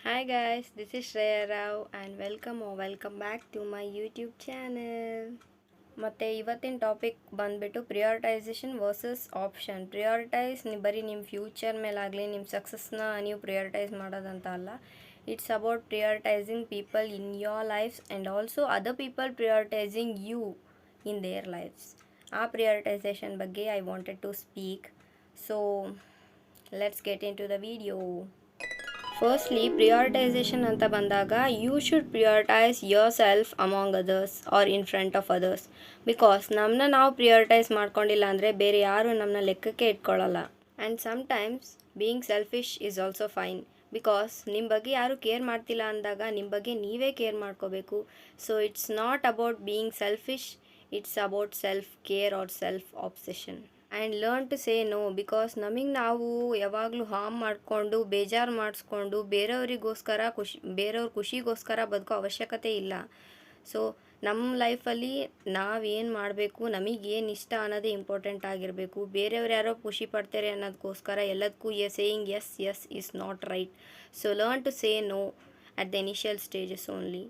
Hi guys, this is Shreya Rao and welcome back to my YouTube channel. ಮತ್ತು ಇವತ್ತಿನ topic ಬಂದುಬಿಟ್ಟು ಪ್ರಿಯಾರಿಟೈಸೇಷನ್ versus option. Prioritise ಬರೀ ನಿಮ್ಮ future ಮೇಲಾಗಲಿ ನಿಮ್ಮ ಸಕ್ಸಸ್ನ ನೀವು ಪ್ರಿಯಾರಿಟೈಸ್ ಮಾಡೋದಂತ ಅಲ್ಲ. It's about prioritizing people in your lives and also other people prioritizing you in their lives. ಆ ಪ್ರಿಯಾರಿಟೈಸೇಷನ್ ಬಗ್ಗೆ I wanted to speak. So let's get into the video. Firstly prioritization ಅಂತ ಬಂದಾಗ you should prioritize yourself among others or in front of others. Because ನಮ್ಮನ್ನ ನಾವು prioritize ಮಾಡ್ಕೊಂಡಿಲ್ಲ ಅಂದರೆ ಬೇರೆ ಯಾರು ನಮ್ಮನ್ನ ಲೆಕ್ಕಕ್ಕೆ ಇಟ್ಕೊಳ್ಳಲ್ಲ. And sometimes being selfish is also fine. Because ನಿಮ್ಮ ಬಗ್ಗೆ ಯಾರು ಕೇರ್ ಮಾಡ್ತಿಲ್ಲ ಅಂದಾಗ ನಿಮ್ಮ ಬಗ್ಗೆ ನೀವೇ ಕೇರ್ ಮಾಡ್ಕೋಬೇಕು. So it's not about being selfish, it's about self care or self obsession. And learn to say no. Because ನಮಗೆ ನಾವು ಯಾವಾಗಲೂ ಹಾರ್ಮ್ ಮಾಡಿಕೊಂಡು ಬೇಜಾರು ಮಾಡಿಸ್ಕೊಂಡು ಬೇರೆಯವ್ರ ಖುಷಿಗೋಸ್ಕರ ಬದುಕೋ ಅವಶ್ಯಕತೆ ಇಲ್ಲ. ಸೊ ನಮ್ಮ ಲೈಫಲ್ಲಿ ನಾವೇನು ಮಾಡಬೇಕು, ನಮಗೇನು ಇಷ್ಟ ಅನ್ನೋದೇ ಇಂಪಾರ್ಟೆಂಟ್ ಆಗಿರಬೇಕು. ಬೇರೆಯವ್ರು ಯಾರೋ ಖುಷಿ ಪಡ್ತಾರೆ ಅನ್ನೋದಕ್ಕೋಸ್ಕರ ಎಲ್ಲದಕ್ಕೂ saying yes yes is not right. So learn to say no at the initial stages only.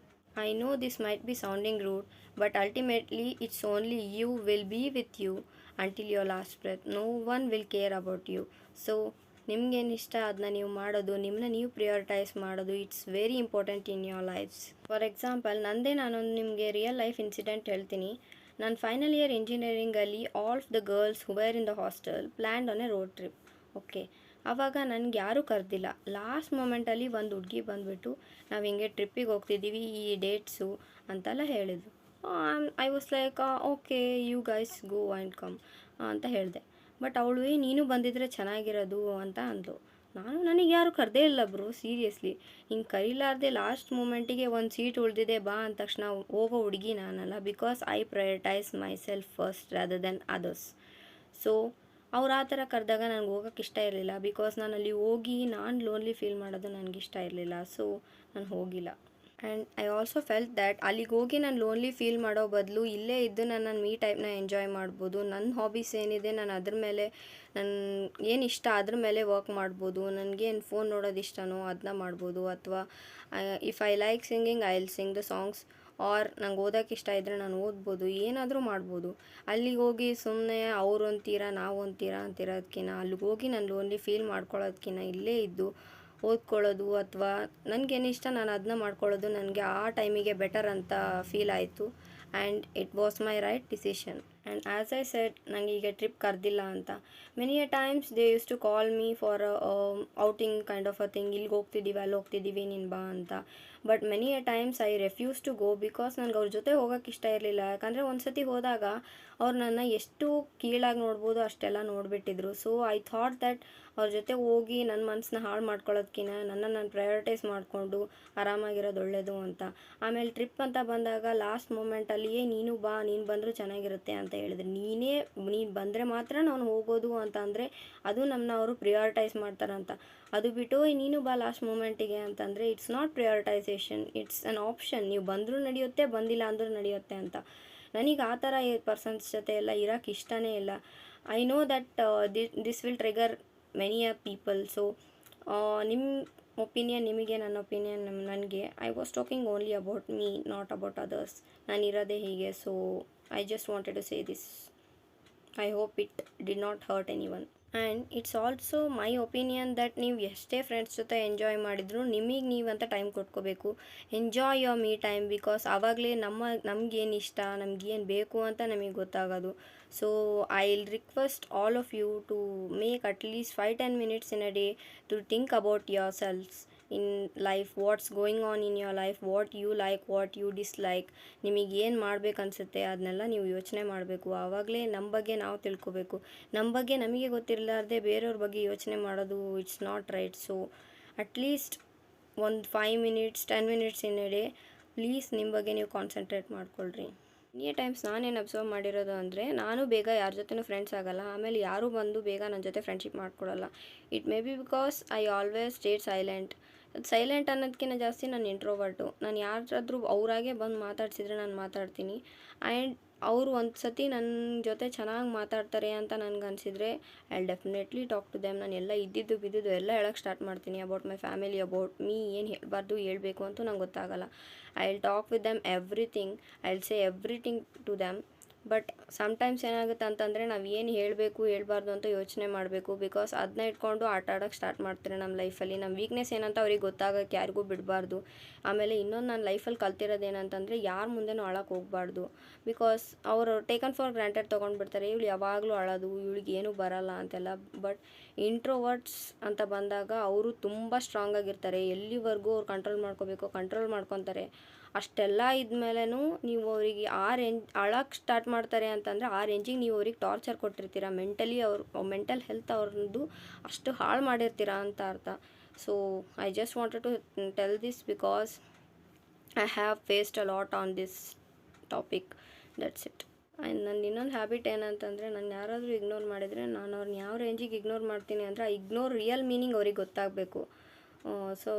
I know this might be sounding rude, but ultimately it's only you will be with you until your last breath. No one will care about you. So ನಿಮ್ಗೇನು ಇಷ್ಟ ಅದನ್ನ ನೀವು ಮಾಡೋದು, ನಿಮ್ಮನ್ನ ನೀವು prioritize ಮಾಡೋದು, it's very important in your lives. For example ನಾನೊಂದು ನಿಮಗೆ ರಿಯಲ್ ಲೈಫ್ ಇನ್ಸಿಡೆಂಟ್ ಹೇಳ್ತೀನಿ. ನಾನು ಫೈನಲ್ ಇಯರ್ ಇಂಜಿನಿಯರಿಂಗಲ್ಲಿ all of the girls who were in the hostel planned on a road trip. Okay, ಆವಾಗ ನನಗೆ ಯಾರೂ ಕರೆದಿಲ್ಲ. ಲಾಸ್ಟ್ ಮೂಮೆಂಟಲ್ಲಿ ಒಂದು ಹುಡುಗಿ ಬಂದುಬಿಟ್ಟು ನಾವು ಹಿಂಗೆ ಟ್ರಿಪ್ಪಿಗೆ ಹೋಗ್ತಿದ್ದೀವಿ, ಈ ಡೇಟ್ಸು ಅಂತೆಲ್ಲ ಹೇಳಿದ್ರು. I was like okay, you guys go and come ಅಂತ ಹೇಳಿದೆ. ಬಟ್ ಅವಳು ನೀನು ಬಂದಿದ್ರೆ ಚೆನ್ನಾಗಿರೋದು ಅಂತ ಅಂದಳು. ನನಗೆ ಯಾರು ಕರೆದೇ ಇಲ್ಲ ಬ್ರೋ, ಸೀರಿಯಸ್ಲಿ. ಹಿಂಗೆ ಕರೀಲಾರ್ದೆ ಲಾಸ್ಟ್ ಮೂಮೆಂಟಿಗೆ ಒಂದು ಸೀಟ್ ಉಳಿದಿದೆ ಬಾ ಅಂದ ತಕ್ಷಣ ಹೋಗೋ ಹುಡುಗಿ ನಾನಲ್ಲ. Because I prioritise my self first rather then others. So ಅವ್ರು ಆ ಥರ ಕರೆದಾಗ ನನಗೆ ಹೋಗೋಕ್ಕೆ ಇಷ್ಟ ಇರಲಿಲ್ಲ. ಬಿಕಾಸ್ ನಾನು ಅಲ್ಲಿ ಹೋಗಿ ನಾನು ಲೋನ್ಲಿ ಫೀಲ್ ಮಾಡೋದು ನನಗಿಷ್ಟ ಇರಲಿಲ್ಲ. ಸೊ ನಾನು ಹೋಗಿಲ್ಲ. And I also felt that ಅಲ್ಲಿಗೆ ಹೋಗಿ ನಾನು ಲೋನ್ಲಿ ಫೀಲ್ ಮಾಡೋ ಬದಲು ಇಲ್ಲೇ ಇದ್ದು ನಾನು ಮೀ ಟೈಮ್ನ ಎಂಜಾಯ್ ಮಾಡ್ಬೋದು. ನನ್ನ ಹಾಬೀಸ್ ಏನಿದೆ ನಾನು ಅದ್ರ ಮೇಲೆ ಏನು ಇಷ್ಟ ಅದ್ರ ಮೇಲೆ ವರ್ಕ್ ಮಾಡ್ಬೋದು. ನನಗೇನು ಫೋನ್ ನೋಡೋದು ಇಷ್ಟನೋ ಅದನ್ನ ಮಾಡ್ಬೋದು. ಅಥವಾ if I like singing I will sing the songs. Or ನಂಗೆ ಓದೋಕ್ಕೆ ಇಷ್ಟ ಇದ್ದರೆ ನಾನು ಓದ್ಬೋದು, ಏನಾದರೂ ಮಾಡ್ಬೋದು. ಅಲ್ಲಿಗೆ ಹೋಗಿ ಸುಮ್ಮನೆ ಅವ್ರು ಒಂತೀರಾ ನಾವು ಒಂತೀರಾ ಅಂತಿರೋದಕ್ಕಿಂತ ಅಲ್ಲಿಗೆ ಹೋಗಿ ನಾನು ಲೋನ್ಲಿ ಫೀಲ್ ಮಾಡ್ಕೊಳ್ಳೋದಕ್ಕಿಂತ ಇಲ್ಲೇ ಇದ್ದು ಓದ್ಕೊಳ್ಳೋದು ಅಥವಾ ನನಗೇನು ಇಷ್ಟ ನಾನು ಅದನ್ನ ಮಾಡ್ಕೊಳ್ಳೋದು ನನಗೆ ಆ ಟೈಮಿಗೆ ಬೆಟರ್ ಅಂತ ಫೀಲ್ ಆಯಿತು. And it was my right decision. And as I said, ನನಗೆ ಈಗ ಟ್ರಿಪ್ ಕರೆದಿಲ್ಲ ಅಂತ. Many a times they use to call me for outing kind of a thing. ಇಲ್ಲಿಗೆ ಹೋಗ್ತಿದ್ದೀವಿ, ಅಲ್ಲಿ ಹೋಗ್ತಿದ್ದೀವಿ, ನೀನು ಬಾ ಅಂತ. But many a times I refuse to go. Because ನನಗೆ ಅವ್ರ ಜೊತೆ ಹೋಗೋಕ್ಕೆ ಇಷ್ಟ ಇರಲಿಲ್ಲ. ಯಾಕಂದರೆ ಒಂದು ಸತಿ ಹೋದಾಗ ಅವ್ರು ನನ್ನ ಎಷ್ಟು ಕೀಳಾಗಿ ನೋಡ್ಬೋದು ಅಷ್ಟೆಲ್ಲ ನೋಡಿಬಿಟ್ಟಿದ್ರು. ಸೊ ಐ ಥಾಟ್ ದ್ಯಾಟ್ ಅವ್ರ ಜೊತೆ ಹೋಗಿ ನನ್ನ ಮನಸ್ಸನ್ನ ಹಾಳು ಮಾಡ್ಕೊಳ್ಳೋದಕ್ಕಿಂತ ನಾನು ಪ್ರಯಾರಿಟೈಸ್ ಮಾಡಿಕೊಂಡು ಆರಾಮಾಗಿರೋದು ಒಳ್ಳೆಯದು ಅಂತ. ಆಮೇಲೆ ಟ್ರಿಪ್ ಅಂತ ಬಂದಾಗ ಲಾಸ್ಟ್ ಮೂಮೆಂಟಲ್ಲಿಯೇ ನೀನು ಬಾ, ನೀನು ಬಂದರೂ ಚೆನ್ನಾಗಿರುತ್ತೆ ಅಂತ ಹೇಳಿದ್ರು. ನೀನು ಬಂದರೆ ಮಾತ್ರ ನಾನು ಹೋಗೋದು ಅಂತ ಅಂದರೆ ಅದು ನಮ್ಮನ್ನ ಅವರು ಪ್ರಿಯಾರಿಟೈಸ್ ಮಾಡ್ತಾರಂತ. ಅದು ಬಿಟ್ಟು ನೀನು ಬಾ ಲಾಸ್ಟ್ ಮೂಮೆಂಟಿಗೆ ಅಂತಂದರೆ it's not prioritization, it's an option. ನೀವು ಬಂದರೂ ನಡೆಯುತ್ತೆ, ಬಂದಿಲ್ಲ ಅಂದರೂ ನಡೆಯುತ್ತೆ ಅಂತ. ನನಗೆ ಆ ಥರ ಪರ್ಸನ್ಸ್ ಜೊತೆ ಎಲ್ಲ ಇರೋಕ್ಕೆ ಇಷ್ಟನೇ ಇಲ್ಲ. I know that this will trigger many people. So ನಿಮ್ಮ ಒಪಿನಿಯನ್ ನಿಮಗೆ, ನನ್ನ ಒಪಿನಿಯನ್ ನನಗೆ. I was talking only about me, not about others. ನಾನು ಇರೋದೇ ಹೀಗೆ. So I just wanted to say this. I hope it did not hurt anyone. And it's also my opinion that ನೀವು ಎಷ್ಟೇ friends ಜೊತೆ enjoy ಮಾಡಿದ್ರು ನೀವಂತ time ಕೊಟ್ಕೋಬೇಕು. Enjoy your me time. Because ಆವಾಗಲೇ ನಮಗೇನು ಇಷ್ಟ, ನಮಗೇನು ಬೇಕು ಅಂತ ನಮಗೆ ಗೊತ್ತಾಗೋದು. So I will request all of you to make at least 5-10 minutes in a day to think about yourselves in life, what's going on in your life, what you like, what you dislike. ನಿಮಗೇನು ಮಾಡ್ಬೇಕು ಅನಿಸುತ್ತೆ ಅದನ್ನೆಲ್ಲ ನೀವು ಯೋಚನೆ ಮಾಡಬೇಕು. ಆವಾಗಲೇ ನಮ್ಮ ಬಗ್ಗೆ ನಾವು ತಿಳ್ಕೊಬೇಕು. ನಮ್ಮ ಬಗ್ಗೆ ನಮಗೆ ಗೊತ್ತಿರಲಾರ್ದೆ ಬೇರೆಯವ್ರ ಬಗ್ಗೆ ಯೋಚನೆ ಮಾಡೋದು it's not right. So at least ಒಂದು 5 minutes 10 minutes in a day please ನಿಮ್ಮ ಬಗ್ಗೆ ನೀವು ಕಾನ್ಸಂಟ್ರೇಟ್ ಮಾಡ್ಕೊಳ್ರಿ. ಎನಿ ಟೈಮ್ಸ್ ನಾನೇನು ಅಬ್ಸರ್ವ್ ಮಾಡಿರೋದು ಅಂದರೆ, ನಾನು ಬೇಗ ಯಾರ ಜೊತೆನೂ ಫ್ರೆಂಡ್ಸ್ ಆಗಲ್ಲ. ಆಮೇಲೆ ಯಾರೂ ಬಂದು ಬೇಗ ನನ್ನ ಜೊತೆ ಫ್ರೆಂಡ್ಶಿಪ್ ಮಾಡ್ಕೊಡಲ್ಲ. It may be because I always stay silent ಅನ್ನೋದಕ್ಕಿಂತ ಜಾಸ್ತಿ ನಾನು ಇಂಟ್ರೋವರ್ಟು. ನಾನು ಯಾರಾದರೂ ಅವರಾಗೆ ಬಂದು ಮಾತಾಡ್ಸಿದ್ರೆ ನಾನು ಮಾತಾಡ್ತೀನಿ. ಆ್ಯಂಡ್ ಅವರು ಒಂದು ಸತಿ ನನ್ನ ಜೊತೆ ಚೆನ್ನಾಗಿ ಮಾತಾಡ್ತಾರೆ ಅಂತ ನನಗೆ ಅನಿಸಿದರೆ I will definitely talk to them. ನಾನು ಎಲ್ಲ ಇದ್ದಿದ್ದು ಬಿದ್ದಿದ್ದು ಎಲ್ಲ ಹೇಳೋಕ್ಕೆ ಸ್ಟಾರ್ಟ್ ಮಾಡ್ತೀನಿ. About my family, about me, ಏನು ಹೇಳಬಾರ್ದು ಹೇಳಬೇಕು ಅಂತೂ ನಂಗೆ ಗೊತ್ತಾಗಲ್ಲ. I will talk with them everything, I will say everything to them. But sometimes ಏನಾಗುತ್ತೆ ಅಂತಂದರೆ ನಾವು ಏನು ಹೇಳಬೇಕು ಹೇಳಬಾರ್ದು ಅಂತ ಯೋಚನೆ ಮಾಡಬೇಕು. ಬಿಕಾಸ್ ಅದನ್ನ ಇಟ್ಕೊಂಡು ಆಟ ಆಡೋಕ್ಕೆ ಸ್ಟಾರ್ಟ್ ಮಾಡ್ತಾರೆ ನಮ್ಮ ಲೈಫಲ್ಲಿ. ನಮ್ಮ ವೀಕ್ನೆಸ್ ಏನಂತ ಅವ್ರಿಗೆ ಗೊತ್ತಾಗೋಕ್ಕೆ ಯಾರಿಗೂ ಬಿಡಬಾರ್ದು. ಆಮೇಲೆ ಇನ್ನೊಂದು ನಾನು ಲೈಫಲ್ಲಿ ಕಲ್ತಿರೋದು ಏನಂತಂದರೆ ಯಾರ ಮುಂದೆನೂ ಅಳಕ್ಕೆ ಹೋಗಬಾರ್ದು. ಬಿಕಾಸ್ ಅವರು ಟೇಕನ್ ಫಾರ್ ಗ್ರಾಂಟೆಡ್ ತೊಗೊಂಡ್ಬಿಡ್ತಾರೆ. ಇವಳು ಯಾವಾಗಲೂ ಅಳೋದು, ಇವಳಿಗೆ ಏನೂ ಬರಲ್ಲ ಅಂತೆಲ್ಲ. ಬಟ್ ಇಂಟ್ರೋವರ್ಟ್ಸ್ ಅಂತ ಬಂದಾಗ ಅವರು ತುಂಬ ಸ್ಟ್ರಾಂಗ್ ಆಗಿರ್ತಾರೆ. ಎಲ್ಲಿವರೆಗೂ ಅವ್ರು ಕಂಟ್ರೋಲ್ ಮಾಡ್ಕೋಬೇಕು ಕಂಟ್ರೋಲ್ ಮಾಡ್ಕೊತಾರೆ. ಅಷ್ಟೆಲ್ಲ ಇದ್ಮೇಲೆನೂ ನೀವು ಅವರಿಗೆ ಆ ರೇಂಜ್ ಅಳಕ್ಕೆ ಸ್ಟಾರ್ಟ್ ಮಾಡ್ತಾರೆ ಅಂತಂದರೆ ಆ ರೇಂಜಿಗೆ ನೀವು ಅವ್ರಿಗೆ ಟಾರ್ಚರ್ ಕೊಟ್ಟಿರ್ತೀರ. ಮೆಂಟಲಿ ಮೆಂಟಲ್ ಹೆಲ್ತ್ ಅವ್ರದ್ದು ಅಷ್ಟು ಹಾಳು ಮಾಡಿರ್ತೀರ ಅಂತ ಅರ್ಥ. So I just wanted to tell this because I have faced a lot on this topic. That's it. And ನನ್ನ ಇನ್ನೊಂದು ಹ್ಯಾಬಿಟ್ ಏನಂತಂದರೆ, ನಾನು ಯಾರಾದರೂ ಇಗ್ನೋರ್ ಮಾಡಿದರೆ ನಾನು ಅವ್ರನ್ನ ಯಾವ ರೇಂಜಿಗೆ ಇಗ್ನೋರ್ ಮಾಡ್ತೀನಿ ಅಂದರೆ, ಆ ಇಗ್ನೋರ್ ರಿಯಲ್ ಮೀನಿಂಗ್ ಅವ್ರಿಗೆ ಗೊತ್ತಾಗಬೇಕು. So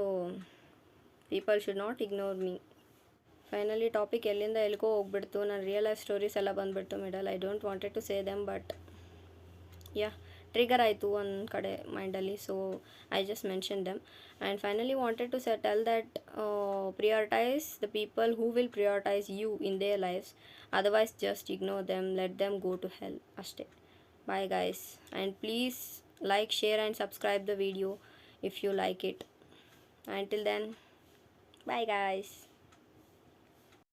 people should not ignore me. Finally topic ಎಲ್ಲಿಂದ ಎಲ್ಲಿಗೋ ಹೋಗ್ಬಿಡ್ತು. ನನ್ನ ರಿಯಲ್ ಲೈಫ್ ಸ್ಟೋರೀಸ್ ಎಲ್ಲ ಬಂದುಬಿಡ್ತು middle. I don't wanted to say them, but yeah trigger ಆಯಿತು ಒಂದು ಕಡೆ ಮೈಂಡಲ್ಲಿ. So I just mention them. And finally wanted to tell that prioritize the people who will prioritize you in their lives. Otherwise just ignore them, let them go to hell. ಅಷ್ಟೇ. Bye guys, and please like, share and subscribe the video if you like it. Until then, bye guys.